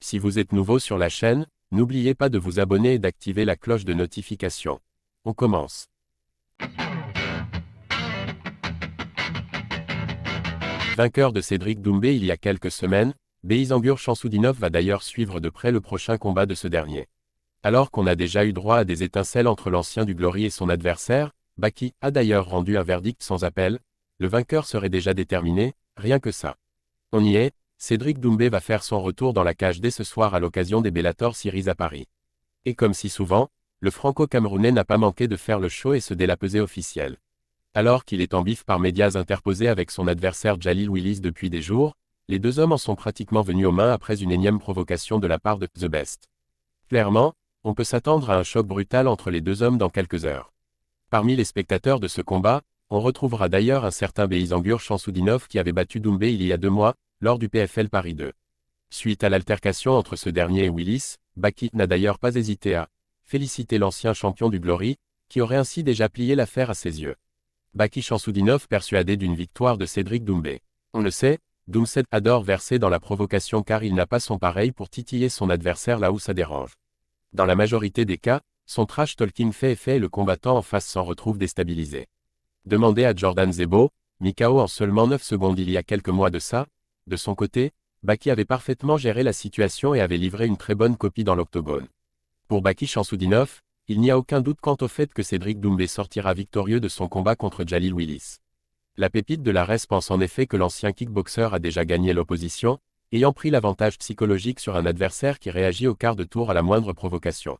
Si vous êtes nouveau sur la chaîne, n'oubliez pas de vous abonner et d'activer la cloche de notification. On commence. Vainqueur de Cédric Doumbé il y a quelques semaines, Beisangur Shamsudinov va d'ailleurs suivre de près le prochain combat de ce dernier. Alors qu'on a déjà eu droit à des étincelles entre l'ancien du Glory et son adversaire, Baki a d'ailleurs rendu un verdict sans appel, le vainqueur serait déjà déterminé, rien que ça. On y est, Cédric Doumbé va faire son retour dans la cage dès ce soir à l'occasion des Bellator Series à Paris. Et comme si souvent, le franco-camerounais n'a pas manqué de faire le show et se dès la pesée officielle. Alors qu'il est en bif par médias interposés avec son adversaire Jalil Willis depuis des jours, les deux hommes en sont pratiquement venus aux mains après une énième provocation de la part de The Best. Clairement, on peut s'attendre à un choc brutal entre les deux hommes dans quelques heures. Parmi les spectateurs de ce combat, on retrouvera d'ailleurs un certain Beisangur Shamsudinov qui avait battu Doumbé il y a 2 mois, lors du PFL Paris 2. Suite à l'altercation entre ce dernier et Willis, Baki n'a d'ailleurs pas hésité à féliciter l'ancien champion du Glory, qui aurait ainsi déjà plié l'affaire à ses yeux. Baki Shamsudinov persuadé d'une victoire de Cédric Doumbé. On le sait, Doumbé adore verser dans la provocation car il n'a pas son pareil pour titiller son adversaire là où ça dérange. Dans la majorité des cas, son trash talking fait effet et le combattant en face s'en retrouve déstabilisé. Demandé à Jordan Zebo, Mikao en seulement 9 secondes il y a quelques mois de ça, de son côté, Baki avait parfaitement géré la situation et avait livré une très bonne copie dans l'octogone. Pour Baki Shamsudinov, il n'y a aucun doute quant au fait que Cédric Doumbé sortira victorieux de son combat contre Jalil Willis. La pépite de la RES pense en effet que l'ancien kickboxer a déjà gagné l'opposition, ayant pris l'avantage psychologique sur un adversaire qui réagit au quart de tour à la moindre provocation.